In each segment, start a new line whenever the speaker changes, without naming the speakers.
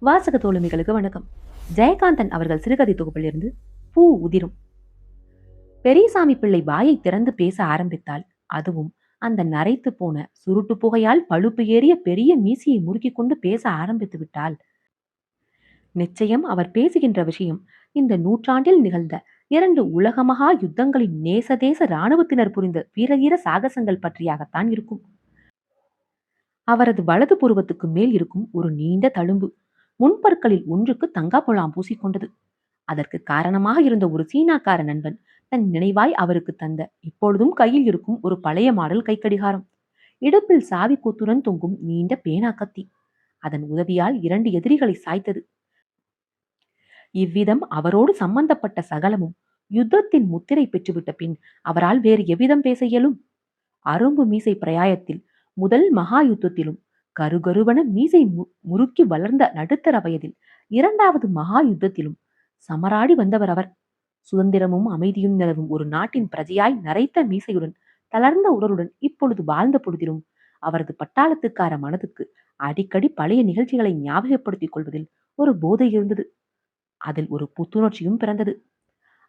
வாசக தோழமைகளுக்கு வணக்கம். ஜெயகாந்தன் அவர்கள் சிறுகதை தொகுப்பிலிருந்து பூ உதிரும். பெரியசாமி பிள்ளை வாயை திறந்து பேச ஆரம்பித்தால், அதுவும் அந்த நரைத்து போன சுருட்டு புகையால் பழுப்பு ஏறிய பெரிய மீசையை முறுக்கிக் கொண்டு பேச ஆரம்பித்து விட்டால், நிச்சயம் அவர் பேசுகின்ற விஷயம் இந்த நூற்றாண்டில் நிகழ்ந்த 2 உலகமகா யுத்தங்களின் நேசதேச இராணுவத்தினர் புரிந்த வீரதீர சாகசங்கள் பற்றியாகத்தான் இருக்கும். அவரது வலது புருவத்துக்கு மேல் இருக்கும் ஒரு நீண்ட தழும்பு முன்பற்களில் ஒன்றுக்கு தங்காப்புலாம் பூசிக்கொண்டது. அதற்கு காரணமாக இருந்த ஒரு சீனாக்கார நண்பன் தன் நினைவாய் அவருக்கு தந்த இப்பொழுதும் கையில் இருக்கும் ஒரு பழைய மாடல் கைக்கடிகாரம். இடுப்பில் சாவி கொத்துடன் தொங்கும் நீண்ட பேனா கத்தி. அதன் உதவியால் 2 எதிரிகளை சாய்த்தது. இவ்விதம் அவரோடு சம்பந்தப்பட்ட சகலமும் யுத்தத்தின் முத்திரை பெற்றுவிட்ட பின் அவரால் வேறு எவ்விதம் பேச இயலும்? அரும்பு மீசை பிரயாயத்தில் முதல் மகா யுத்தத்திலும் கருகருவன மீசை முறுக்கி வளர்ந்த நடுத்தர வயதில் 2வது மகா யுத்தத்திலும் சமராடி வந்தவர் அவர். சுதந்திரமும் அமைதியும் நிலவும் ஒரு நாட்டின் பிரஜையாய் நரைத்த மீசையுடன் தளர்ந்த உடலுடன் இப்பொழுது வாழ்ந்த பொழுதிலும் அவரது பட்டாளத்துக்கார மனதுக்கு அடிக்கடி பழைய நிகழ்ச்சிகளை ஞாபகப்படுத்திக் கொள்வதில் ஒரு போதை இருந்தது. அதில் ஒரு புத்துணர்ச்சியும் பிறந்தது.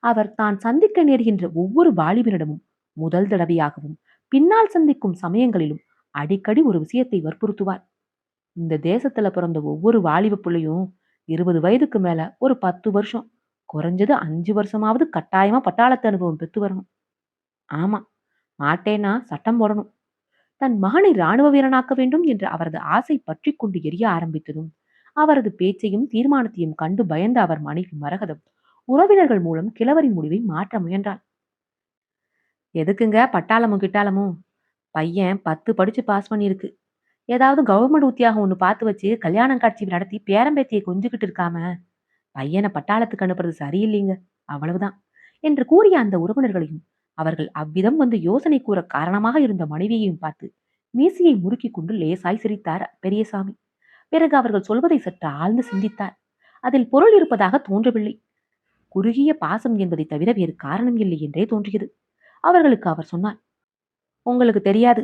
அவர் தான் சந்திக்க நேர்கின்ற ஒவ்வொரு வாலிபனிடமும் முதல் தடவையாகவும் பின்னால் சந்திக்கும் சமயங்களிலும் அடிக்கடி ஒரு விஷயத்தை வற்புறுத்துவார். இந்த தேசத்துல பிறந்த ஒவ்வொரு வாலிப பிள்ளையும் 20 வயதுக்கு மேல ஒரு 10 வருஷம், குறைஞ்சது 5 வருஷமாவது கட்டாயமா பட்டாளத்து அனுபவம் பெற்று வரணும். ஆமா, மாட்டேன்னா சட்டம் போடணும். தன் மகனை இராணுவ வீரனாக்க வேண்டும் என்ற அவரது ஆசை பற்றி கொண்டு எரிய ஆரம்பித்ததும் அவரது பேச்சையும் தீர்மானத்தையும் கண்டு பயந்த அவர் மனைவி மரகதம் உறவினர்கள் மூலம் கிழவரின் முடிவை மாற்ற முயன்றாள். எதுக்குங்க பட்டாளமும் கிட்டாளமும்? பையன் 10 படிச்சு பாஸ் பண்ணியிருக்கு. ஏதாவது கவர்மெண்ட் உத்தியோகம் ஒண்ணு பார்த்து வச்சு கல்யாணம் காட்சி நடத்தி பேரம்பேத்தியை கொஞ்சிக்கிட்டு இருக்காம பையனை பட்டாளத்துக்கு அனுப்புறது சரியில்லைங்க, அவ்வளவுதான் என்று கூறிய அந்த உறவினர்களையும் அவர்கள் அவ்விதம் வந்து யோசனை கூற காரணமாக இருந்த மனைவியையும் பார்த்து மீசையை முறுக்கிக் கொண்டு லேசாய் சிரித்தார் பெரியசாமி. பிறகு அவர்கள் சொல்வதை சற்று ஆழ்ந்து சிந்தித்தார். அதில் பொருள் இருப்பதாக தோன்றவில்லை. குறுகிய பாசம் என்பதை தவிர வேறு காரணம் இல்லை என்றே தோன்றியது. அவர்களுக்கு அவர் சொன்னார், உங்களுக்கு தெரியாது.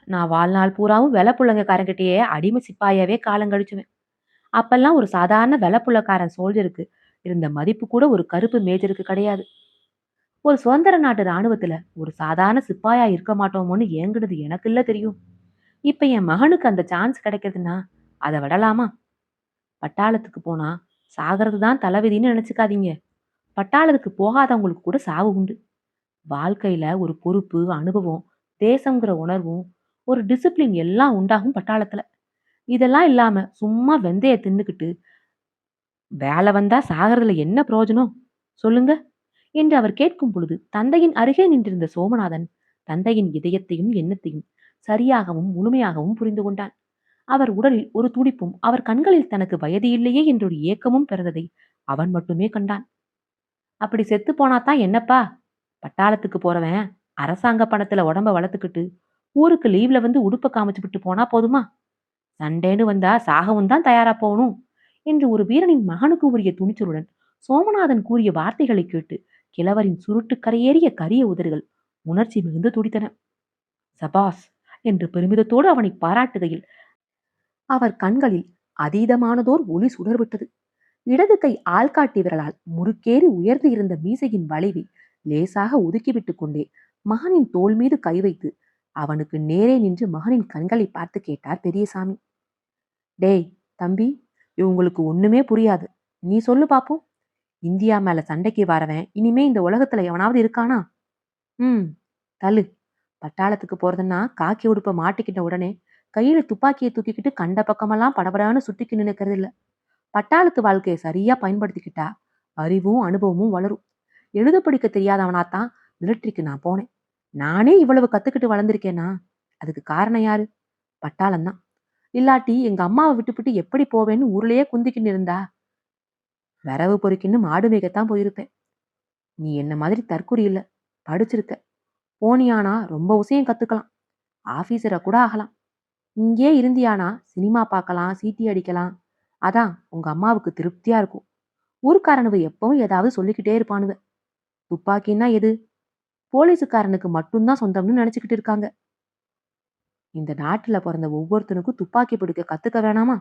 நான் வாழ்நாள் பூராவும் வெள்ளப்புள்ளங்காரங்கிட்டயே அடிமை சிப்பாயாவே காலம் கழிச்சுவேன். அப்பெல்லாம் ஒரு சாதாரண வெள்ளப்புள்ளக்காரன் சோல்ஜருக்கு இருந்த மதிப்பு கூட ஒரு கருப்பு மேஜருக்கு கிடையாது. ஒரு சுதந்திர நாட்டு ராணுவத்துல ஒரு சாதாரண சிப்பாயா இருக்க மாட்டோமோன்னு ஏங்குனது எனக்கு இல்ல தெரியும். இப்ப என் மகனுக்கு அந்த சான்ஸ் கிடைக்கிறதுன்னா அதை விடலாமா? பட்டாளத்துக்கு போனா சாகிறது தான் தலைவிதின்னு நினைச்சுக்காதீங்க. பட்டாளத்துக்கு போகாதவங்களுக்கு கூட சாவு உண்டு. வாழ்க்கையில ஒரு பொறுப்பு, அனுபவம், தேசங்கிற உணர்வும் ஒரு டிசிப்ளின் எல்லாம் உண்டாகும் பட்டாளத்துல. இதெல்லாம் இல்லாம சும்மா வெந்தய தின்னுக்கிட்டு வேலை வந்தா சாகிறதுல என்ன பிரயோஜனம் சொல்லுங்க என்று அவர் கேட்கும் பொழுது தந்தையின் அருகே நின்றிருந்த சோமநாதன் தந்தையின் இதயத்தையும் எண்ணத்தையும் சரியாகவும் முழுமையாகவும் புரிந்து கொண்டான். அவர் உடலில் ஒரு துடிப்பும் அவர் கண்களில் தனக்கு வயது இல்லையே என்றொரு ஏக்கமும் பிறந்ததை அவன் மட்டுமே கண்டான். அப்படி செத்து போனாதான் என்னப்பா? பட்டாளத்துக்கு போறவன் அரசாங்க பணத்துல உடம்ப வளர்த்துக்கிட்டு ஊருக்கு லீவ்ல வந்து உடுப்ப காமிச்சுவிட்டு போனா போதுமா? சண்டேன்னு வந்தா சாகவும் தான் தயாரா போகணும் என்று ஒரு வீரனின் மகனுக்கு உரிய துணிச்சலுடன் சோமநாதன் கூறிய வார்த்தைகளை கேட்டு கிழவரின் சுருட்டு கரையேறிய கரிய உதடுகள் உணர்ச்சி மிகுந்து துடித்தன. சபாஸ் என்று பெருமிதத்தோடு அவனை பாராட்டுகையில் அவர் கண்களில் அதீதமானதோர் ஒளி சுடர்விட்டது. இடது கை ஆள்காட்டி விரலால் முறுக்கேறி உயர்ந்து இருந்த மீசையின் வளைவை லேசாக ஒதுக்கிவிட்டுக் கொண்டே மகனின் தோள் மீது கை வைத்து அவனுக்கு நேரே நின்று மகனின் கண்களை பார்த்து கேட்டார் பெரியசாமி. டேய் தம்பி, இவங்களுக்கு ஒண்ணுமே புரியாது. நீ சொல்லு பாப்போம். இந்தியா மேல சண்டைக்கு வரவன் இனிமே இந்த உலகத்துல எவனாவது இருக்கானா? ம் தள்ளு. பட்டாளத்துக்கு போறதுன்னா காக்கி உடுப்ப மாட்டிக்கிட்ட உடனே கையில துப்பாக்கியை தூக்கிக்கிட்டு கண்ட பக்கமெல்லாம் படபடான்னு சுத்திக்கு நினைக்கிறது இல்ல. பட்டாளத்து வாழ்க்கையை சரியா பயன்படுத்திக்கிட்டா அறிவும் அனுபவமும் வளரும். எழுத படிக்க தெரியாதவனாத்தான் மிலிட்ரிக்கு நான் போனேன். நானே இவ்வளவு கத்துக்கிட்டு வளர்ந்திருக்கேனா அதுக்கு காரணம் யாரு? பட்டாளம்தான். இல்லாட்டி எங்க அம்மாவை விட்டுவிட்டு எப்படி போவேன்னு ஊர்லயே குந்திக்கின்னு இருந்தா வரவு பொறுக்கின்னு மாடு மேய்க்கத்தான் போயிருப்பேன். நீ என்ன மாதிரி தற்குறி இல்ல, படிச்சிருக்க. போனியானா ரொம்ப விஷயம் கத்துக்கலாம். ஆபீசரை கூட ஆகலாம். இங்கே இருந்தியானா சினிமா பார்க்கலாம், சீட்டி அடிக்கலாம். அதான் உங்க அம்மாவுக்கு திருப்தியா இருக்கும். ஊர்க்காரனுவ எப்பவும் ஏதாவது சொல்லிக்கிட்டே இருப்பானுவ. துப்பாக்கின்னா எது? போலீஸுக்காரனுக்கு மட்டும்தான் சொந்தம்னு நினைச்சுக்கிட்டு இருக்காங்க. இந்த நாட்டுல பிறந்த ஒவ்வொருத்தனுக்கும் துப்பாக்கி பிடிக்க கத்துக்க வேணாமா?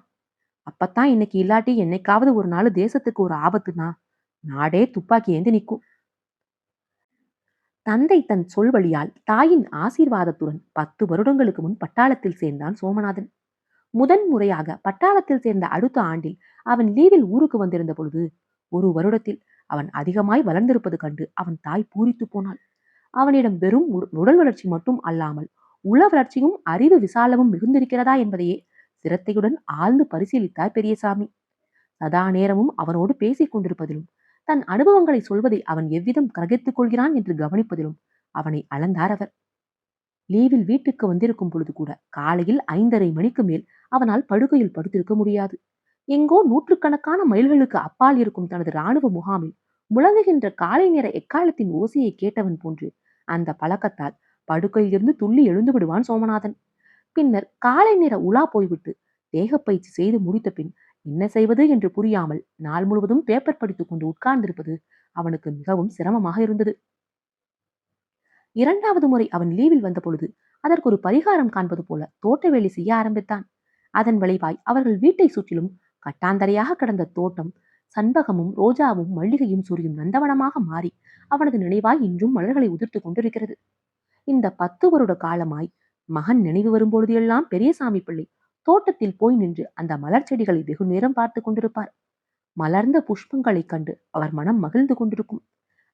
அப்பத்தான் இன்னைக்கு இல்லாட்டி என்னைக்காவது ஒரு நாள் தேசத்துக்கு ஒரு ஆபத்துனா நாடே துப்பாக்கி ஏந்தி நிக்கும். தந்தை தன் சொல்வழியால் தாயின் ஆசீர்வாதத்துடன் 10 வருடங்களுக்கு முன் பட்டாளத்தில் சேர்ந்தான் சோமநாதன். முதன் முறையாக பட்டாளத்தில் சேர்ந்த அடுத்த ஆண்டில் அவன் லீவில் ஊருக்கு வந்திருந்த பொழுது, 1 வருடத்தில் அவன் அதிகமாய் வளர்ந்திருப்பது கண்டு அவன் தாய் பூரித்து போனாள். அவனிடம் வெறும் உடல் வளர்ச்சி மட்டும் அல்லாமல் உள வளர்ச்சியும் அறிவு விசாலமும் மிகுந்திருக்கிறதா என்பதையே சிரத்தையுடன் ஆழ்ந்து பரிசீலித்தார் பெரியசாமி. சதா நேரமும் அவனோடு பேசிக் கொண்டிருப்பதிலும் தன் அனுபவங்களை சொல்வதை அவன் எவ்விதம் கிரகித்துக் கொள்கிறான் என்று கவனிப்பதிலும் அவனை அளந்தார் அவர். லீவில் வீட்டுக்கு வந்திருக்கும் பொழுது கூட காலையில் 5:30 மணிக்கு மேல் அவனால் படுக்கையில் படுத்திருக்க முடியாது. எங்கோ நூற்றுக்கணக்கான மைல்களுக்கு அப்பால் இருக்கும் தனது இராணுவ முகாமில் முழங்குகின்ற காலை நேர எக்காலத்தின் ஓசையை கேட்டவன் போன்று அந்த பழக்கத்தால் படுக்கையிலிருந்து துள்ளி எழுந்து விடுவான் சோமநாதன். பின்னர் காலை நேர உலா போய்விட்டு தேகப்பயிற்சி செய்து முடித்த பின் என்ன செய்வது என்று புரியாமல் நாள் முழுவதும் பேப்பர் படித்துக் கொண்டு உட்கார்ந்திருப்பது அவனுக்கு மிகவும் சிரமமாக இருந்தது. 2வது முறை அவன் லீவில் வந்த பொழுது அதற்கு ஒரு பரிகாரம் காண்பது போல தோட்ட வேலை செய்ய ஆரம்பித்தான். அதன் விளைவாய் அவர்கள் வீட்டை சுற்றிலும் கட்டாந்தரையாக கிடந்த தோட்டம் சண்பகமும் ரோஜாவும் மல்லிகையும் சொரியும் நந்தவனமாக மாறி அவனது நினைவாய் இன்றும் மலர்களை உதிர்த்து கொண்டிருக்கிறது. இந்த 10 வருட காலமாய் மகன் நினைவு வரும்பொழுது எல்லாம் பெரியசாமி பிள்ளை தோட்டத்தில் போய் நின்று அந்த மலர் செடிகளை வெகு நேரம் பார்த்து கொண்டிருப்பார். மலர்ந்த புஷ்பங்களைக் கண்டு அவர் மனம் மகிழ்ந்து கொண்டிருக்கும்.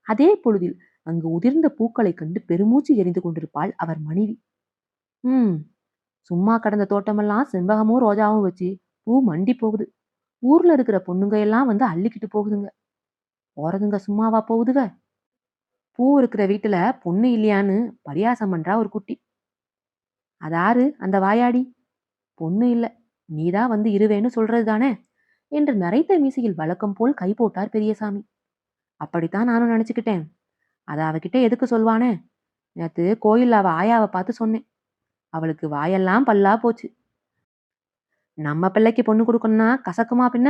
அதே பொழுதில் அங்கு உதிர்ந்த பூக்களைக் கண்டு பெருமூச்சு எரிந்து கொண்டிருப்பாள் அவர் மனைவி. ம் சும்மா கடந்த தோட்டமெல்லாம் செண்பகமும் ரோஜாவும் வச்சு பூ மண்டி போகுது. ஊர்ல இருக்கிற பொண்ணுங்க எல்லாம் வந்து அள்ளிக்கிட்டு போகுதுங்க. போறதுங்க சும்மாவா போகுதுக? பூ இருக்கிற வீட்டுல பொண்ணு இல்லையான்னு பரியாசம் பண்றா ஒரு குட்டி. அதாரு அந்த வாயாடி? பொண்ணு இல்ல, நீதான் வந்து இருவேன்னு சொல்றது தானே என்று நரைத்த மீசையில் வழக்கம் போல் கை போட்டார் பெரியசாமி. அப்படித்தான் நானும் நினைச்சுக்கிட்டேன். அத அவகிட்ட எதுக்கு சொல்வானே? நேத்து கோயில்ல அவ ஆயாவை பார்த்து சொன்னேன். அவளுக்கு வாயெல்லாம் பல்லா போச்சு. நம்ம பிள்ளைக்கு பொண்ணு கொடுக்கணும்னா கசக்குமா பின்ன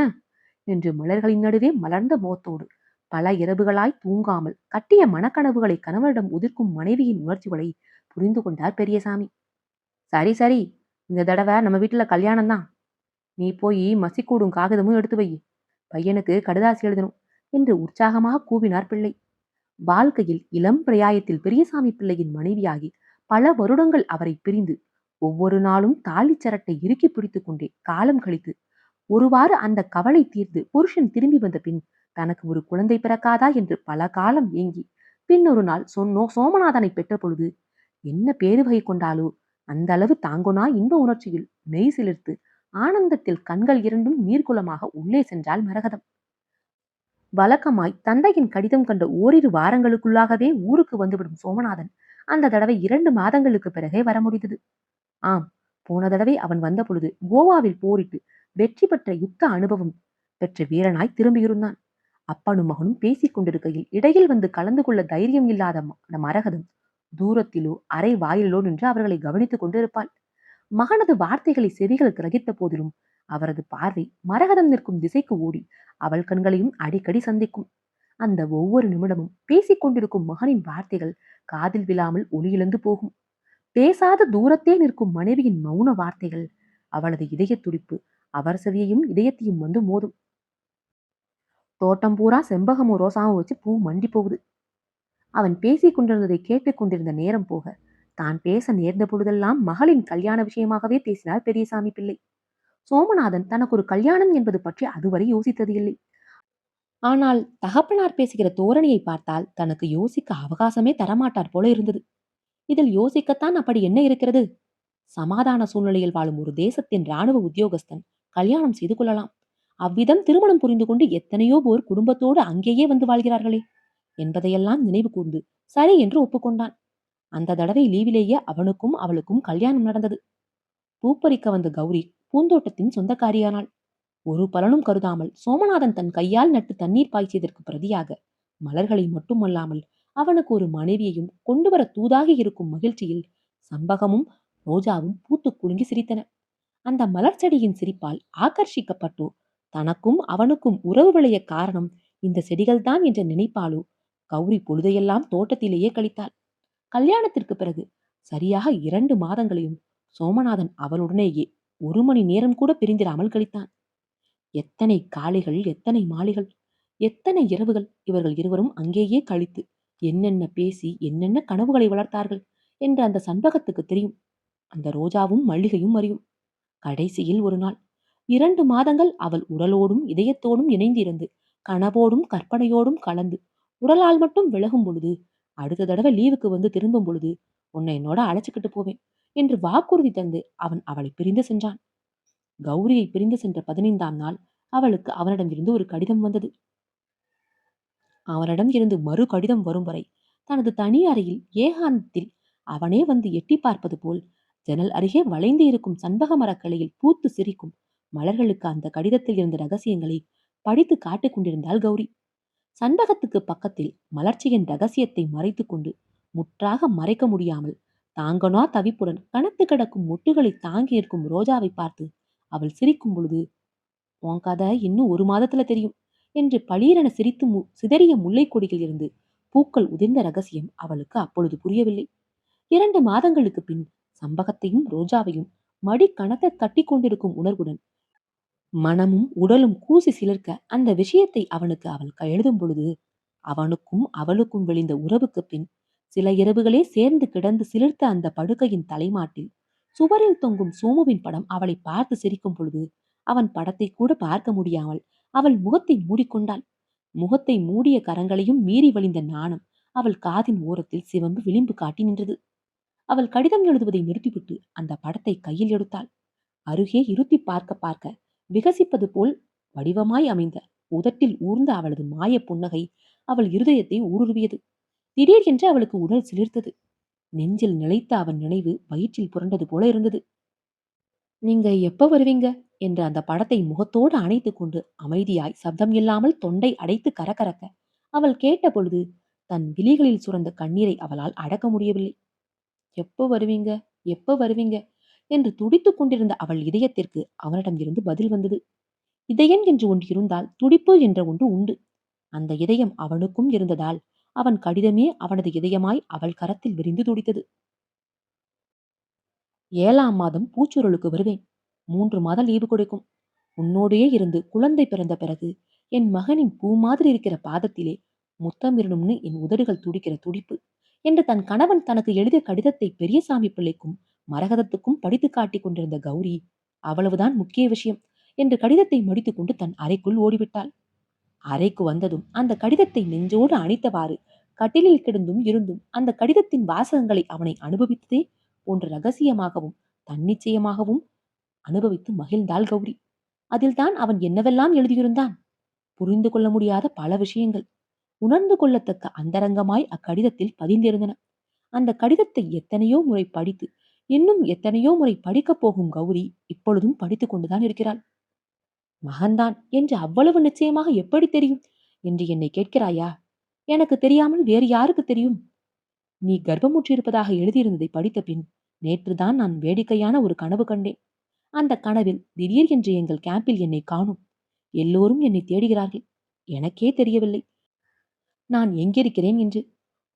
என்று மலர்களின் நடுவே மலர்ந்த முகத்தோடு பல இரவுகளாய் தூங்காமல் கட்டிய மனக்கனவுகளை கணவனிடம் உதிர்க்கும் மனைவியின் உணர்ச்சிகளை புரிந்து கொண்டார் பெரியசாமி. சரி சரி, இந்த தடவை நம்ம வீட்டுல கல்யாணம் தான். நீ போய் மசிக்கூடும் காகிதமும் எடுத்து வை. பையனுக்கு கடுதாசி எழுதணும் என்று உற்சாகமாக கூவினார் பிள்ளை. வாழ்க்கையில் இளம் பிராயத்தில் பெரியசாமி பிள்ளையின் மனைவியாகி பல வருடங்கள் அவரை பிரிந்து ஒவ்வொரு நாளும் தாலிச் சரட்டை இறுக்கி பிடித்துக் கொண்டே காலம் கழித்து ஒருவாறு அந்த கவலை தீர்ந்து புருஷன் திரும்பி வந்த பின் தனக்கு ஒரு குழந்தை பிறக்காதா என்று பல காலம் ஏங்கி பின் ஒரு நாள் சோமநாதனை பெற்ற பொழுது என்ன பேரு வகை கொண்டாலோ அந்த அளவு தாங்கொனா இன்ப உணர்ச்சியில் மெய் சிலிர்த்து ஆனந்தத்தில் கண்கள் இரண்டும் நீர்க்குளமாக உள்ளே சென்றாள் மரகதம். வழக்கமாய் தந்தையின் கடிதம் கண்ட ஓரிரு வாரங்களுக்குள்ளாகவே ஊருக்கு வந்துவிடும் சோமநாதன் அந்த தடவை 2 மாதங்களுக்கு பிறகே வர முடிந்தது. ஆம், போன தடவை அவன் வந்த பொழுது கோவாவில் போரிட்டு வெற்றி பெற்ற யுத்த அனுபவம் பெற்ற வீரனாய் திரும்பியிருந்தான். அப்பனும் மகனும் பேசிக் கொண்டிருக்கையில் இடையில் வந்து கலந்து கொள்ள தைரியம் இல்லாத மரகதம் தூரத்திலோ அரை வாயிலோ நின்று அவர்களை கவனித்துக் கொண்டிருப்பாள். மகனது வார்த்தைகளை செவிகள் கிரகித்த போதிலும் அவரது பார்வை மரகதம் நிற்கும் திசைக்கு ஓடி அவள் கண்களையும் அடிக்கடி சந்திக்கும். அந்த ஒவ்வொரு நிமிடமும் பேசிக் கொண்டிருக்கும் மகனின் வார்த்தைகள் காதில் விழாமல் ஒளியிழந்து போகும். பேசாத தூரத்தே நிற்கும் மனைவியின் மௌன வார்த்தைகள் அவளது இதய துடிப்பு அவர் செவியையும் இதயத்தையும் வந்து மோதும். தோட்டம் பூரா செம்பகமும் ரோசாவும் வச்சு பூ மண்டி போகுது. அவன் பேசிக் கொண்டிருந்ததை கேட்டுக் கொண்டிருந்த நேரம் போக தான் பேச நேர்ந்த பொழுதெல்லாம் மகளின் கல்யாண விஷயமாகவே பேசினார் பெரியசாமி பிள்ளை. சோமநாதன் தனக்கு ஒரு கல்யாணம் என்பது பற்றி அதுவரை யோசித்தது இல்லை. ஆனால் தகப்பனார் பேசுகிற தோரணையை பார்த்தால் தனக்கு யோசிக்க அவகாசமே தரமாட்டார் போல இருந்தது. இதில் யோசிக்கத்தான் அப்படி என்ன இருக்கிறது? சமாதான சூழ்நிலையில் வாழும் ஒரு தேசத்தின் இராணுவ உத்தியோகஸ்தன் கல்யாணம் செய்து கொள்ளலாம். அவ்விதம் திருமணம் புரிந்து கொண்டு எத்தனையோ போர் குடும்பத்தோடு அங்கேயே வந்து வாழ்கிறார்களே என்பதையெல்லாம் நினைவு கூர்ந்து சரி என்று ஒப்புக்கொண்டான். அந்த தடவை லீவிலேயே அவனுக்கும் அவளுக்கும் கல்யாணம் நடந்தது. பூப்பறிக்க வந்த கௌரி பூந்தோட்டத்தின் சொந்தக்காரியானாள். ஒரு பலனும் கருதாமல் சோமநாதன் தன் கையால் நட்டு தண்ணீர் பாய்ச்சியதற்கு பிரதியாக மலர்களை மட்டுமல்லாமல் அவனுக்கு ஒரு மனைவியையும் கொண்டு வர தூதாகி இருக்கும் மகிழ்ச்சியில் சம்பகமும் ரோஜாவும் பூத்து குலுங்கி சிரித்தன. அந்த மலர் செடியின் சிரிப்பால் ஆகர்ஷிக்கப்பட்டோ தனக்கும் அவனுக்கும் உறவு விளைய காரணம் இந்த செடிகள்தான் என்ற நினைப்பாலோ கௌரி பொழுதையெல்லாம் தோட்டத்திலேயே கழித்தாள். கல்யாணத்திற்கு பிறகு சரியாக 2 மாதங்களையும் சோமநாதன் அவளுடனேயே 1 மணி நேரம் கூட பிரிந்திராமல் கழித்தான். எத்தனை காலைகள், எத்தனை மாலைகள், எத்தனை இரவுகள் இவர்கள் இருவரும் அங்கேயே கழித்து, என்னென்ன பேசி, என்னென்ன கனவுகளை வளர்த்தார்கள் என்று அந்த சண்பகத்துக்கு தெரியும். அந்த ரோஜாவும் மல்லிகையும் அறியும். கடைசியில் ஒரு நாள் 2 மாதங்கள் அவள் உடலோடும் இதயத்தோடும் இணைந்திருந்து, கனவோடும் கற்பனையோடும் கலந்து, உடலால் மட்டும் விலகும் பொழுது, அடுத்த தடவை லீவுக்கு வந்து திரும்பும் பொழுது, உன்னை என்னோட அழைச்சுக்கிட்டு போவேன் என்று வாக்குறுதி தந்து அவன் அவளை பிரிந்து சென்றான். கௌரியை பிரிந்து சென்ற 15ஆம் நாள் அவளுக்கு அவனிடமிருந்து ஒரு கடிதம் வந்தது. அவனிடம் இருந்து மறு கடிதம் வரும் வரை தனது தனி அறையில் ஏகாந்தத்தில் அவனே வந்து எட்டி பார்ப்பது போல் ஜன்னல் அருகே வளைந்து இருக்கும் சண்பக மரக்கிளையில் பூத்து சிரிக்கும் மலர்களுக்கு அந்த கடிதத்தில் இருந்த ரகசியங்களை படித்து காட்டிக் கொண்டிருந்தாள் கௌரி. சண்பகத்துக்கு பக்கத்தில் மலர்ச்சியின் ரகசியத்தை மறைத்து கொண்டு முற்றாக மறைக்க முடியாமல் தாங்கனா தவிப்புடன் கனத்து கிடக்கும் மொட்டுகளை தாங்கி இருக்கும் ரோஜாவை பார்த்து அவள் சிரிக்கும் பொழுது, உன் கதை இன்னும் 1 மாதத்துல தெரியும் என்று பளீரென சிரித்து சிதறிய முல்லை கொடியில் இருந்து பூக்கள் உதிர்ந்த ரகசியம் அவளுக்கு அப்பொழுது புரியவில்லை. 2 மாதங்களுக்கு பின் சம்பகத்தையும் ரோஜாவையும் மடி கணக்க கட்டி கொண்டிருக்கும் உணர்வுடன் மனமும் உடலும் கூசி சிலிர்க்க அந்த விஷயத்தை அவனுக்கு அவள் எழுதும் பொழுது, அவனுக்கும் அவளுக்கும் விளைந்த உறவுக்கு பின் சில இரவுகளே சேர்ந்து கிடந்து சிலிர்த்த அந்த படுக்கையின் தலைமாட்டில் சுவரில் தொங்கும் சோமுவின் படம் அவளை பார்த்து சிரிக்கும் பொழுது, அவன் படத்தை கூட பார்க்க முடியாமல் அவள் முகத்தை மூடிக்கொண்டாள். முகத்தை மூடிய கரங்களையும் மீறி வழிந்த நாணம் அவள் காதின் ஓரத்தில் சிவந்து விளிம்பு காட்டி நின்றது. அவள் கடிதம் எழுதுவதை நிறுத்திவிட்டு அந்த படத்தை கையில் எடுத்தாள். அருகே இருத்தி பார்க்க பார்க்க விகசிப்பது போல் வடிவமாய் அமைந்த உதட்டில் ஊர்ந்த அவளது மாய புன்னகை அவள் இருதயத்தை ஊடுருவியது. திடீரென்று அவளுக்கு உடல் சிலிர்த்தது. நெஞ்சில் நிலைத்த அவன் நினைவு வயிற்றில் புரண்டது போல இருந்தது. நீங்க எப்ப வருவீங்க என்ற அந்த படத்தை முகத்தோடு அணைத்துக் கொண்டு அமைதியாய் சப்தம் இல்லாமல் தொண்டை அடைத்து கரகரக்க அவள் கேட்ட பொழுது தன் விழிகளில் சுரந்த கண்ணீரை அவளால் அடக்க முடியவில்லை. எப்ப வருவீங்க, எப்ப வருவீங்க என்று துடித்துக் கொண்டிருந்த அவள் இதயத்திற்கு அவனிடம் இருந்து பதில் வந்தது. இதயம் என்று ஒன்று இருந்தால் துடிப்பு என்ற ஒன்று உண்டு. அந்த இதயம் அவனுக்கும் இருந்ததால் அவன் கடிதமே அவனது இதயமாய் அவள் கரத்தில் விரிந்து துடித்தது. 7ஆம் மாதம் பூச்சுருளுக்கு வருவேன். 3 மாதம் லீவு கொடுக்கும். உன்னோடையே இருந்து குழந்தை பிறந்த பிறகு என் மகனின் பூ மாதிரி இருக்கிற பாதத்திலே முத்தமிடணும்னு என் உதடுகள் துடிக்கிற துடிப்பு என்று தன் கணவன் தனக்கு எழுதிய கடிதத்தை பெரியசாமி பிள்ளைக்கும் மரகதத்துக்கும் படித்து காட்டிக் கொண்டிருந்த கௌரி, அவ்வளவுதான் முக்கிய விஷயம் என்று கடிதத்தை முடித்துக் கொண்டு தன் அறைக்குள் ஓடிவிட்டாள். அறைக்கு வந்ததும் அந்த கடிதத்தை நெஞ்சோடு அணைத்தவாறு கட்டிலில் கிடந்தும் இருந்தும் அந்த கடிதத்தின் வாசகங்களை அவனை அனுபவித்ததே போன்ற ரகசியமாகவும் தன்னிச்சயமாகவும் அனுபவித்து மகிழ்ந்தாள் கௌரி. அதில்தான் அவன் என்னவெல்லாம் எழுதியிருந்தான். புரிந்து கொள்ள முடியாத பல விஷயங்கள் உணர்ந்து கொள்ளத்தக்க அந்தரங்கமாய் அக்கடிதத்தில் பதிந்திருந்தன. அந்த கடிதத்தை எத்தனையோ முறை படித்து இன்னும் எத்தனையோ முறை படிக்கப் போகும் கௌரி இப்பொழுதும் படித்துக் கொண்டுதான் இருக்கிறாள். மகன்தான் என்று அவ்வளவு நிச்சயமாக எப்படி தெரியும் என்று என்னை கேட்கிறாயா? எனக்கு தெரியாமல் வேறு யாருக்கு தெரியும்? நீ கர்ப்பமுற்றிருப்பதாக எழுதியிருந்ததை படித்த பின் நேற்றுதான் நான் வேடிக்கையான ஒரு கனவு கண்டேன். அந்த கனவில் திடீர் என்று எங்கள் கேம்பில் என்னை காணும். எல்லோரும் என்னை தேடுகிறார்கள். எனக்கே தெரியவில்லை நான் எங்கிருக்கிறேன் என்று.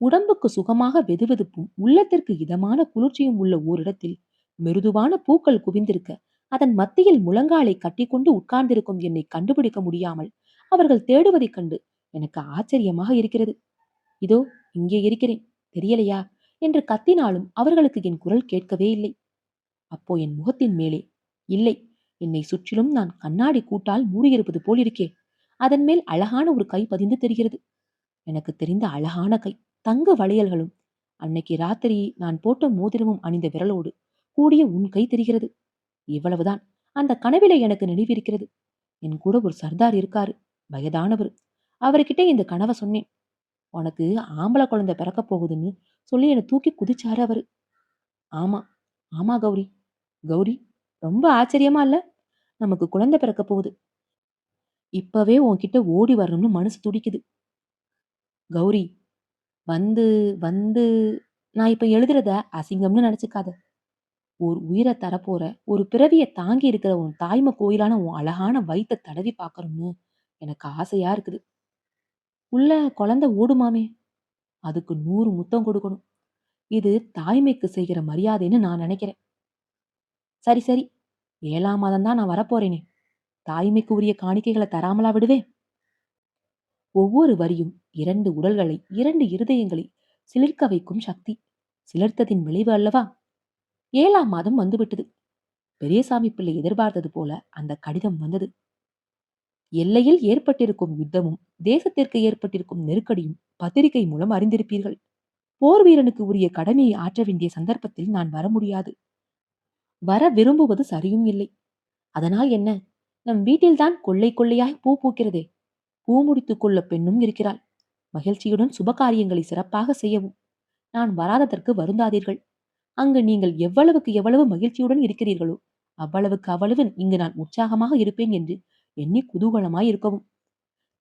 உடம்புக்கு சுகமாக வெதுவெதுப்பும் உள்ளத்திற்கு இதமான குளிர்ச்சியும் உள்ள ஓரிடத்தில் மிருதுவான பூக்கள் குவிந்திருக்க அதன் மத்தியில் முழங்காலை கட்டிக்கொண்டு உட்கார்ந்திருக்கும் என்னை கண்டுபிடிக்க முடியாமல் அவர்கள் தேடுவதைக் கண்டு எனக்கு ஆச்சரியமாக இருக்கிறது. இதோ இங்கே இருக்கிறேன், தெரியலையா என்று கத்தினாலும் அவர்களுக்கு என் குரல் கேட்கவே இல்லை. அப்போ என் முகத்தின் மேலே இல்லை, என்னை சுற்றிலும் நான் கண்ணாடி கூட்டால் மூடியிருப்பது போல் இருக்கே, அதன் மேல் அழகான ஒரு கை பதிந்து தெரிகிறது. எனக்கு தெரிந்த அழகான கை, தங்க வளையல்களும் அன்னைக்கு ராத்திரி நான் போட்ட மோதிரமும் அணிந்த விரலோடு கூடிய உன் கை தெரிகிறது. இவ்வளவுதான் அந்த கனவிலே எனக்கு நினைவிருக்கிறது. என் கூட ஒரு சர்தார் இருக்காரு, வயதானவர். அவர்கிட்ட இந்த கனவை சொன்னேன். உனக்கு ஆம்பளை குழந்தை பிறக்க போகுதுன்னு சொல்லி என்னை தூக்கி குதிச்சாரு அவரு. ஆமா, ஆமா கௌரி. கௌரி, ரொம்ப ஆச்சரியமா இல்ல? நமக்கு குழந்தை பிறக்க போகுது. இப்பவே உன்கிட்ட ஓடி வரணும்னு மனசு துடிக்குது. கௌரி, வந்து வந்து நான் இப்ப எழுதுறத அசிங்கம்னு நினைச்சுக்காத. ஒரு உயிரை தரப்போற ஒரு பிறவிய தாங்கி இருக்கிற உன் தாய்மை கோயிலான உன் அழகான வயித்தை தடவி பார்க்கணும்னு எனக்கு ஆசையா இருக்குது. உள்ள குழந்தை ஓடுமாமே, அதுக்கு 100 முத்தம் கொடுக்கணும். இது தாய்மைக்கு செய்கிற மரியாதைன்னு நான் நினைக்கிறேன். சரி சரி, 7ஆம் மாதம் தான் நான் வரப்போறேனே. தாய்மைக்கு உரிய காணிக்கைகளை தராமலா விடுவேன்? ஒவ்வொரு வரியும் 2 உடல்களை, 2 இருதயங்களை சிலிர்க்க வைக்கும் சக்தி. சிலிர்த்ததின் விளைவு அல்லவா? 7ஆம் மாதம் வந்துவிட்டது. பெரியசாமி பிள்ளை எதிர்பார்த்தது போல அந்த கடிதம் வந்தது. எல்லையில் ஏற்பட்டிருக்கும் யுத்தமும், தேசத்திற்கு ஏற்பட்டிருக்கும் நெருக்கடியும் பத்திரிகை மூலம் அறிந்திருப்பீர்கள். போர் வீரனுக்கு உரிய கடமையை ஆற்ற வேண்டிய சந்தர்ப்பத்தில் நான் வர முடியாது. வர விரும்புவது சரியும் இல்லை. அதனால் என்ன? நம் வீட்டில்தான் கொள்ளை கொள்ளையாய் பூ பூக்கிறதே. பூ முடித்துக் கொள்ள பெண்ணும் இருக்கிறாள். மகிழ்ச்சியுடன் சுபகாரியங்களை சிறப்பாக செய்யவும். நான் வராததற்கு வருந்தாதீர்கள். அங்கு நீங்கள் எவ்வளவுக்கு எவ்வளவு மகிழ்ச்சியுடன் இருக்கிறீர்களோ அவ்வளவுக்கு அவ்வளவு இங்கு நான் உற்சாகமாக இருப்பேன் என்று எண்ணி குதூகலமாய் இருக்கவும்.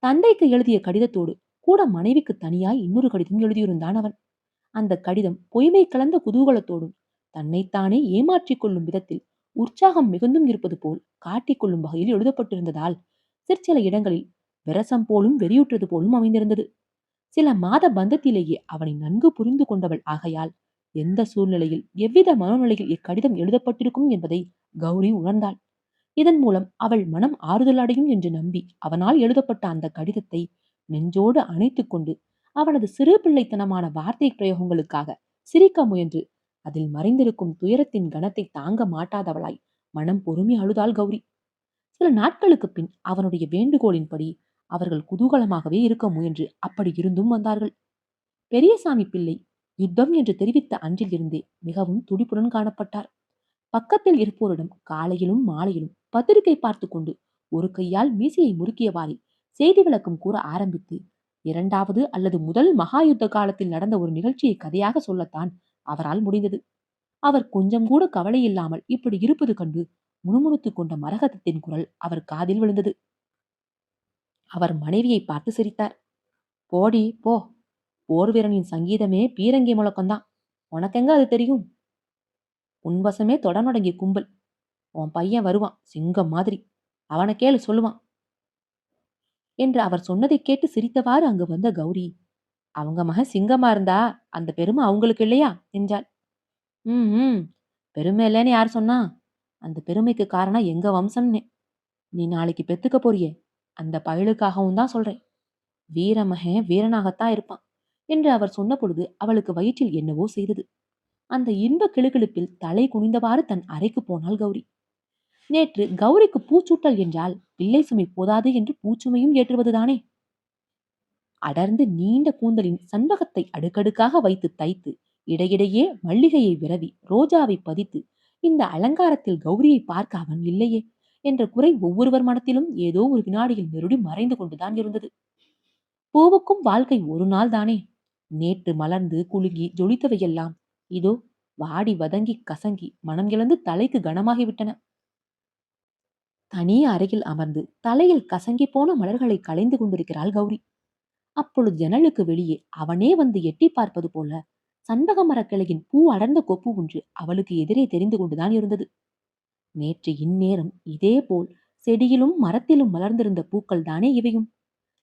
தந்தைக்கு எழுதிய கடிதத்தோடு கூட மனைவிக்கு தனியாய் இன்னொரு கடிதம் எழுதியிருந்தான் அவன். அந்த கடிதம் பொய்மை கலந்த குதூகலத்தோடும் தன்னைத்தானே ஏமாற்றிக் கொள்ளும் விதத்தில் உற்சாகம் மிகுந்தும் இருப்பது போல் காட்டிக்கொள்ளும் வகையில் எழுதப்பட்டிருந்ததால் சிற்சில இடங்களில் விரசம் போலும் வெறியுற்றது போலும் அமைந்திருந்தது. சில மாத பந்தத்திலேயே அவனை நன்கு புரிந்து கொண்டவள் ஆகையால் எந்த சூழ்நிலையில் எவ்வித மனோநிலையில் இக்கடிதம் எழுதப்பட்டிருக்கும் என்பதை கௌரி உணர்ந்தாள். இதன் மூலம் அவள் மனம் ஆறுதல் அடையும் என்று நம்பி அவனால் எழுதப்பட்ட அந்த கடிதத்தை நெஞ்சோடு அணைத்துக் கொண்டு அவனது சிறு பிள்ளைத்தனமான வார்த்தை பிரயோகங்களுக்காக சிரிக்க முயன்று அதில் மறைந்திருக்கும் துயரத்தின் கனத்தை தாங்க மாட்டாதவளாய் மனம் பொறுமை அழுதாள் கௌரி. சில நாட்களுக்கு பின் அவனுடைய வேண்டுகோளின்படி அவர்கள் குதூகலமாகவே இருக்க முயன்று அப்படி இருந்தும் வந்தார்கள். பெரியசாமி பிள்ளை யுத்தம் என்று தெரிவித்த அன்றில் இருந்தே மிகவும் துடிப்புடன் காணப்பட்டார். பக்கத்தில் இருப்போரிடம் காலையிலும் மாலையிலும் பத்திரிகை பார்த்து கொண்டு ஒரு கையால் மீசையை முறுக்கியவாறே செய்தி விளக்கம் கூற ஆரம்பித்து 2வது அல்லது முதல் மகா யுத்த காலத்தில் நடந்த ஒரு நிகழ்ச்சியை கதையாக சொல்லத்தான் அவரால் முடிந்தது. அவர் கொஞ்சம் கூட கவலை இல்லாமல் இப்படி இருப்பது கண்டு முணுமுணுத்துக் கொண்ட மரகதத்தின் குரல் அவர் காதில் விழுந்தது. அவர் மனைவியை பார்த்து சிரித்தார். போடி போ, போர் வீரனின் சங்கீதமே பீரங்கி முழக்கம்தான். உனக்கெங்க அது தெரியும்? உன்வசமே தொடநொடங்கி கும்பல். உன் பையன் வருவான் சிங்கம் மாதிரி. அவனை கேளு சொல்லுவான் என்று அவர் சொன்னதை கேட்டு சிரித்தவாறு அங்கு வந்த கௌரி, அவங்க மகன் சிங்கமா இருந்தா அந்த பெருமை அவங்களுக்கு இல்லையா என்றாள். ம் பெருமை இல்லைன்னு யார் சொன்னா? அந்த பெருமைக்கு காரணம் எங்க வம்சம்னு. நீ நாளைக்கு பெத்துக்க போறியே அந்த பயலுக்காகவும் தான் சொல்றேன். வீரமகன் வீரனாகத்தான் இருப்பான் என்று அவர் சொன்ன பொழுது அவளுக்கு வயிற்றில் என்னவோ செய்தது. அந்த இன்ப கிளுகிளுப்பில் தலை குனிந்தவாறு தன் அறைக்கு போனாள் கௌரி. நேற்று கௌரிக்கு பூச்சூட்டல் என்றால் பிள்ளை சுமை போதாது என்று பூச்சுமையும் ஏற்றுவதுதானே. அடர்ந்து நீண்ட கூந்தலின் சண்பகத்தை அடுக்கடுக்காக வைத்து தைத்து இடையிடையே மல்லிகையை விரவி ரோஜாவை பதித்து இந்த அலங்காரத்தில் கௌரியை பார்க்க அவன் இல்லையே என்ற குறை ஒவ்வொருவர் மனத்திலும் ஏதோ ஒரு வினாடியில் நெருடி மறைந்து கொண்டுதான் இருந்தது. பூவுக்கும் வாழ்க்கை ஒரு நாள் தானே. நேற்று மலர்ந்து குலுங்கி ஜொலித்தவையெல்லாம் இதோ வாடி வதங்கி கசங்கி மனம் இழந்து தலைக்கு கனமாகிவிட்டன. தனி அறையில் அமர்ந்து தலையில் கசங்கி போன மலர்களை களைந்து கொண்டிருக்கிறாள் கௌரி. அப்பொழுது ஜன்னலுக்கு வெளியே அவனே வந்து எட்டி பார்ப்பது போல சண்பக மரக்கிளையின் பூ அடர்ந்த கொப்பு ஒன்று அவளுக்கு எதிரே தெரிந்து கொண்டுதான் இருந்தது. நேற்று இந்நேரம் இதேபோல் செடியிலும் மரத்திலும் மலர்ந்திருந்த பூக்கள் தானே இவையும்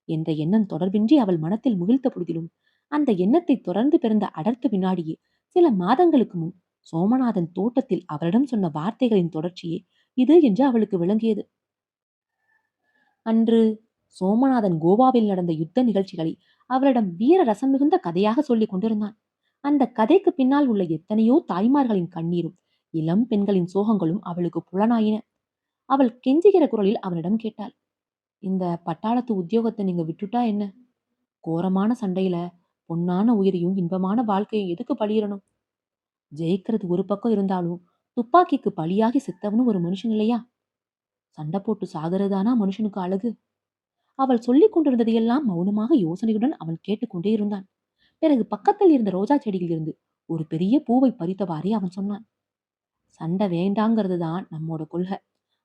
என்ற எண்ணம் தொடர்பின்றி அவள் மனத்தில் முகிழ்த்த பொழுதிலும் அந்த எண்ணத்தை தொடர்ந்து பிறந்த அடர்த்த வினாடியே சில மாதங்களுக்கு முன் சோமநாதன் தோட்டத்தில் அவரிடம் சொன்ன வார்த்தைகளின் தொடர்ச்சியே இது என்று அவளுக்கு விளங்கியது. அன்று சோமநாதன் கோவாவில் நடந்த யுத்த நிகழ்ச்சிகளை அவளிடம் வீர ரசம் மிகுந்த கதையாக சொல்லிக் கொண்டிருந்தான். அந்த கதைக்கு பின்னால் உள்ள எத்தனையோ தாய்மார்களின் கண்ணீரும் இளம் பெண்களின் சோகங்களும் அவளுக்கு புலனாயின. அவள் கெஞ்சுகிற குரலில் அவனிடம் கேட்டாள், இந்த பட்டாளத்து உத்தியோகத்தை நீங்க விட்டுட்டா என்ன? கோரமான சண்டையில பொன்னான உயிரையும் இன்பமான வாழ்க்கையும் எதுக்கு பலியிடணும்? ஜெயிக்கிறது ஒரு பக்கம் இருந்தாலும் துப்பாக்கிக்கு பலியாகி செத்தவனும் ஒரு மனுஷன் இல்லையா? சண்டை போட்டு சாகிறதானா மனுஷனுக்கு அழகு? அவள் சொல்லிக் கொண்டிருந்ததையெல்லாம் மௌனமாக யோசனையுடன் அவன் கேட்டுக்கொண்டே இருந்தான். பிறகு பக்கத்தில் இருந்த ரோஜா செடியில் இருந்து ஒரு பெரிய பூவை பறித்தவாறே அவன் சொன்னான். சண்டை வேண்டாங்கிறது தான் நம்மோட கொள்கை.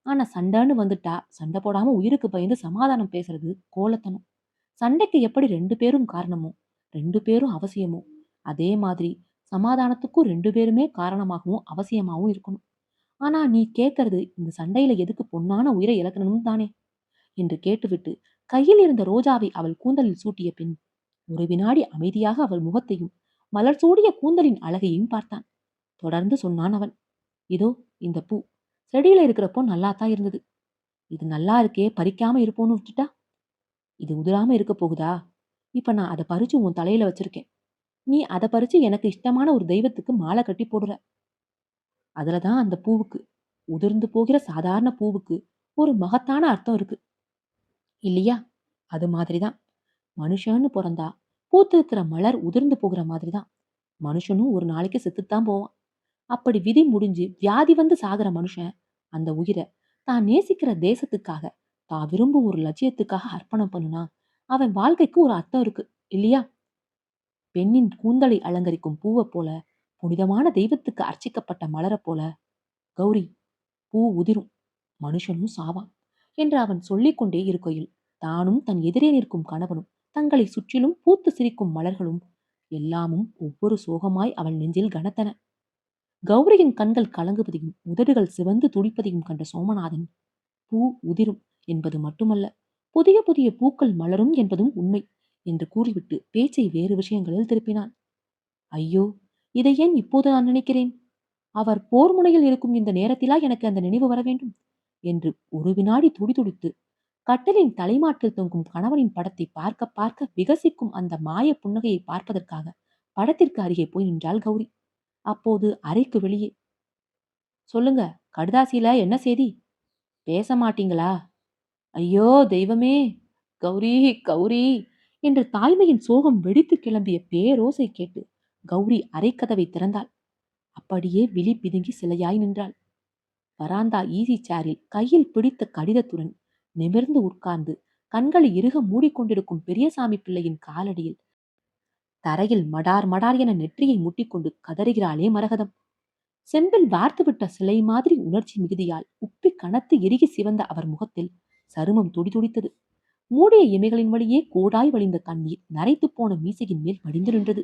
ஆனா சண்டைன்னு வந்துட்டா சண்டை போடாம உயிருக்கு பயந்து சமாதானம் பேசுறது கோலத்தனம். சண்டைக்கு எப்படி 2 பேரும் காரணமோ 2 பேரும் அவசியமோ அதே மாதிரி சமாதானத்துக்கும் 2 பேருமே காரணமாகவும் அவசியமாகவும் இருக்கணும். ஆனா நீ கேட்கறது இந்த சண்டையில எதுக்கு பொன்னான உயிரை இழக்கணும் தானே என்று கேட்டுவிட்டு கையில் இருந்த ரோஜாவை அவள் கூந்தலில் சூட்டிய பின் ஒரு வினாடி அமைதியாக அவள் முகத்தையும் மலர் சூடிய கூந்தலின் அழகையும் பார்த்தான். தொடர்ந்து சொன்னான் அவன், இதோ இந்த பூ செடியில இருக்கிறப்போ நல்லாத்தான் இருந்தது. இது நல்லா இருக்கே, பறிக்காம இருப்போம்னு விட்டுட்டா இது உதிராம இருக்க போகுதா? இப்ப நான் அத பறிச்சு உன் தலையில வச்சிருக்கேன். நீ அத பறிச்சு எனக்கு இஷ்டமான ஒரு தெய்வத்துக்கு மாலை கட்டி போடுற. அதுல தான் அந்த பூவுக்கு, உதிர்ந்து போகிற சாதாரண பூவுக்கு ஒரு மகத்தான அர்த்தம் இருக்கு. இல்லையா? அது மாதிரி தான். மனுஷன்னு பொறந்தா, பூத்திருக்கிற மலர் உதிர்ந்து போகிற மாதிரி தான். மனுஷனும் ஒரு நாளைக்கு செத்துத்தான் போவான். அப்படி விதி முடிஞ்சு வியாதி வந்து சாகுற மனுஷன் அந்த உயிரை தான் நேசிக்கிற தேசத்துக்காக, தான் விரும்பும் ஒரு லட்சியத்துக்காக அர்ப்பணம் பண்ணுனா, அவன் வாழ்க்கைக்கு ஒரு அர்த்தம் இருக்கு. இல்லையா? பெண்ணின் கூந்தலை அலங்கரிக்கும் பூவைப் போல, புனிதமான தெய்வத்துக்கு அர்ச்சிக்கப்பட்ட மலரைப் போல, கௌரி பூ உதிரும், மனுஷனும் சாவான் என்று அவன் சொல்லிக் கொண்டே இருக்கையில், தானும் தன் எதிரே நிற்கும் கணவனும் தங்களை சுற்றிலும் பூத்து சிரிக்கும் மலர்களும் எல்லாமும் ஒவ்வொரு சோகமாய் அவள் நெஞ்சில் கனத்தன. கௌரியின் கண்கள் கலங்குவதையும் உதடுகள் சிவந்து துடிப்பதையும் கண்ட சோமநாதன், பூ உதிரும் என்பது மட்டுமல்ல, புதிய புதிய பூக்கள் மலரும் என்பதும் உண்மை என்று கூறிவிட்டு பேச்சை வேறு விஷயங்களில் திருப்பினான். ஐயோ, இதை ஏன் இப்போது நான் நினைக்கிறேன்? அவர் போர் முனையில் இருக்கும் இந்த நேரத்திலா எனக்கு அந்த நினைவு வர வேண்டும் என்று ஒரு வினாடி துடிதுடித்து கட்டிலின் தலைமாட்டில் தொங்கும் கணவனின் படத்தை பார்க்க பார்க்க விகசிக்கும் அந்த மாய புன்னகையை பார்ப்பதற்காக படத்திற்கு அருகே போய் நின்றாள் கௌரி. அப்போது அறைக்கு வெளியே, சொல்லுங்க, கடுதாசியில என்ன செய்தி? பேச மாட்டீங்களா? ஐயோ தெய்வமே! கௌரி, கௌரி என்று தாய்மையின் சோகம் வெடித்து கிளம்பிய பேரோசை கேட்டு கௌரி அறைக்கதவை திறந்தாள். அப்படியே விழி பிதுங்கி சிலையாய் நின்றாள். வராந்தா ஈசி சேரில் கையில் பிடித்த கடிதத்துடன் நிமிர்ந்து உட்கார்ந்து கண்களை இறுக மூடிக்கொண்டிருக்கும் பெரியசாமி பிள்ளையின் காலடியில் தரையில் மடார் மடார் என நெற்றியை முட்டிக்கொண்டு கதறுகிறாளே மரகதம். செம்பில் வார்த்துவிட்ட சிலை மாதிரி உணர்ச்சி மிகுதியால் உப்பி கனத்து இறுகி சிவந்த அவர் முகத்தில் சருமம் துடிதுடித்தது. மூடிய இமைகளின் வழியே கோடாய் வழிந்த கண்ணீர் நரைத்து போன மீசையின் மேல் வடிந்து நின்றது.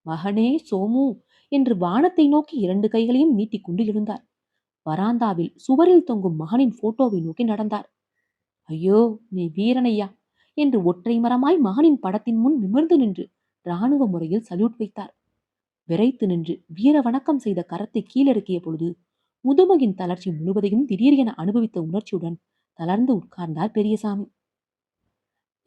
மகனே சோமு என்று வானத்தை நோக்கி இரண்டு கைகளையும் நீட்டிக்கொண்டு எழுந்தார். வராந்தாவில் சுவரில் தொங்கும் மகனின் போட்டோவை நோக்கி நடந்தார். ஐயோ, நீ வீரனையா என்று ஒற்றை மரமாய் மகனின் படத்தின் முன் நிமிர்ந்து நின்று இராணுவ முறையில் சல்யூட் வைத்தார். விரைத்து நின்று வீர வணக்கம் செய்த கரத்தை கீழிறக்கிய பொழுது முதுமையின் தளர்ச்சி முழுவதையும் திடீரென அனுபவித்த உணர்ச்சியுடன் தளர்ந்து உட்கார்ந்தார் பெரியசாமி.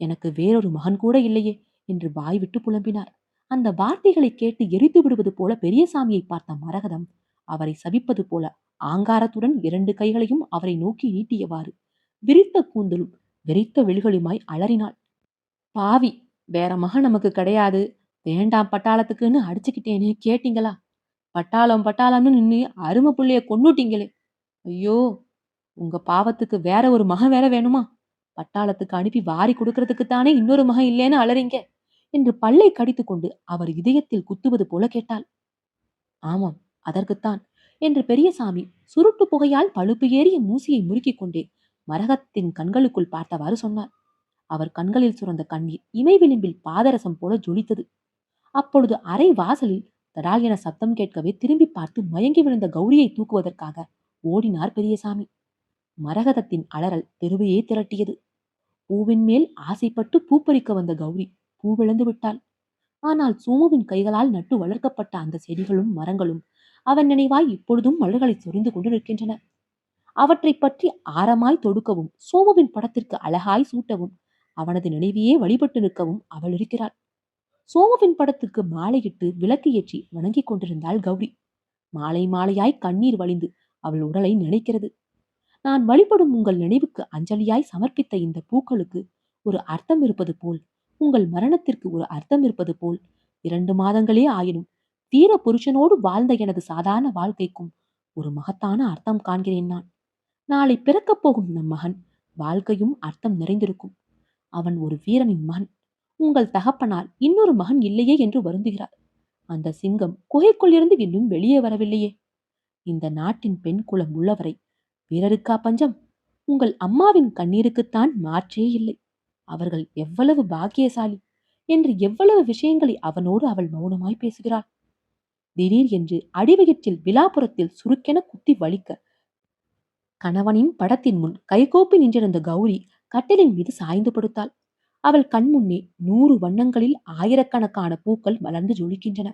எனக்கு வேறொரு மகன் கூட இல்லையே என்று வாய்விட்டு புலம்பினார். அந்த வார்த்தைகளை கேட்டு எரித்து விடுவது போல பெரியசாமியை பார்த்த மரகதம் அவரை சபிப்பது போல ஆங்காரத்துடன் இரண்டு கைகளையும் அவரை நோக்கி நீட்டியவாறு விரித்த கூந்தலும் வெறித்த விழிகளுமாய் அலறினாள். பாவி, வேற மகன் நமக்கு கிடையாது, வேண்டாம் பட்டாளத்துக்குன்னு அடிச்சுக்கிட்டேன்னு கேட்டீங்களா? பட்டாளம் பட்டாளம்னு நின்னு அருமை புள்ளைய கொன்னுட்டீங்களே. ஐயோ, உங்க பாவத்துக்கு வேற ஒரு மகன் வேற வேணுமா? பட்டாளத்துக்கு அனுப்பி வாரி கொடுக்கறதுக்குத்தானே இன்னொரு மகன் இல்லேன்னு அலறீங்க என்று பல்லை கடித்துக் கொண்டு அவர் இதயத்தில் குத்துவது போல கேட்டாள். ஆமாம், அதற்குத்தான் என்று பெரியசாமி சுருட்டு புகையால் பழுப்பு ஏறிய மூசியை முறுக்கிக் கொண்டே மரகத்தின் கண்களுக்குள் பார்த்தவாறு சொன்னார். அவர் கண்களில் சுரந்த கண்ணீர் இமை விளிம்பில் பாதரசம் போல ஜொலித்தது. அப்பொழுது அரை வாசலில் தடால் என சத்தம் கேட்கவே திரும்பி பார்த்து மயங்கி விழுந்த கௌரியை தூக்குவதற்காக ஓடினார் பெரியசாமி. மரகதத்தின் அலறல் தெருவையே திரட்டியது. பூவின் மேல் ஆசைப்பட்டு பூப்பறிக்க வந்த கௌரி பூவிழந்து விட்டாள். ஆனால் சோமுவின் கைகளால் நட்டு வளர்க்கப்பட்ட அந்த செடிகளும் மரங்களும் அவன் நினைவாய் இப்பொழுதும் மலர்களை சொரிந்து கொண்டு நிற்கின்றன. அவற்றை பற்றி ஆரமாய் தொடுக்கவும் சோமுவின் படத்திற்கு அழகாய் சூட்டவும் அவனது நினைவையே வழிபட்டு நிற்கவும் அவள் இருக்கிறாள். சோமுவின் படத்துக்கு மாலையிட்டு விளக்கு ஏற்றி வணங்கிக் கொண்டிருந்தாள் கௌரி. மாலை மாலையாய் கண்ணீர் வழிந்து அவள் உடலை நினைக்கிறது. நான் வழிபடும் உங்கள் நினைவுக்கு அஞ்சலியாய் சமர்ப்பித்த இந்த பூக்களுக்கு ஒரு அர்த்தம் இருப்பது போல், உங்கள் மரணத்திற்கு ஒரு அர்த்தம் இருப்பது போல், 2 மாதங்களே ஆயினும் வீர புருஷனோடு வாழ்ந்த எனது சாதாரண வாழ்க்கைக்கும் ஒரு மகத்தான அர்த்தம் காண்கிறேன் நான். நாளை பிறக்கப் போகும் நம் மகன் வாழ்க்கையும் அர்த்தம் நிறைந்திருக்கும். அவன் ஒரு வீரனின் மகன். உங்கள் தகப்பனார் இன்னொரு மகன் இல்லையே என்று வருந்துகிறார். அந்த சிங்கம் குகைக்குள் இருந்து இன்னும் வெளியே வரவில்லையே. இந்த நாட்டின் பெண் குலம் உள்ளவரை வீரருக்கா பஞ்சம்? உங்கள் அம்மாவின் கண்ணீருக்குத்தான் மாற்றே இல்லை. அவர்கள் எவ்வளவு பாக்கியசாலி என்று எவ்வளவு விஷயங்களை அவனோடு அவள் மௌனமாய் பேசுகிறாள். திடீர் என்று அடிவயிற்றில் விழாப்புறத்தில் சுருக்கென குத்தி வலிக்க கணவனின் படத்தின் முன் கைகோப்பி நின்றிருந்த கௌரி கட்டிலின் மீது சாய்ந்து படுத்தாள். அவள் கண்முன்னே 100 வண்ணங்களில் ஆயிரக்கணக்கான பூக்கள் மலர்ந்து ஜொலிக்கின்றன.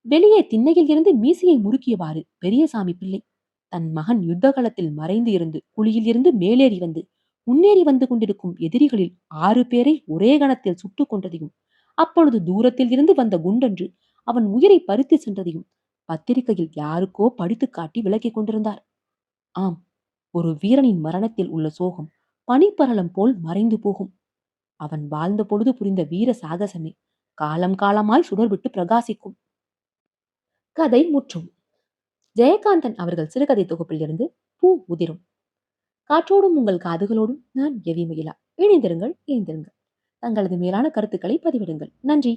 வெளியே திண்ணையில் இருந்து மீசையை முறுக்கியவாறு பெரியசாமி பிள்ளை தன் மகன் யுத்த களத்தில் மறைந்து இருந்து குழியில் இருந்து மேலேறி வந்து முன்னேறி வந்து கொண்டிருக்கும் எதிரிகளில் 6 பேரை ஒரே கணத்தில் சுட்டுக் கொன்றதையும், அப்பொழுது தூரத்தில் இருந்து வந்த குண்டொன்று அவன் உயிரை பறித்து சென்றதையும் பத்திரிகையில் யாருக்கோ படித்து காட்டி விளக்கிக் கொண்டிருந்தார். ஆம், ஒரு வீரனின் மரணத்தில் உள்ள சோகம் பனிப்பரலம் போல் மறைந்து போகும். அவன் வாழ்ந்த பொழுது புரிந்த வீர சாகசமே காலம் காலமாய் சுடர்விட்டு பிரகாசிக்கும். கதை முற்றும். ஜெயகாந்தன் அவர்கள் சிறுகதை தொகுப்பில் இருந்து பூ உதிரும். காற்றோடும் உங்கள் காதுகளோடும் நான் எவி மகிழா. இணைந்திருங்கள், இணைந்திருங்கள். தங்களது மேலான கருத்துக்களை பதிவிடுங்கள். நன்றி.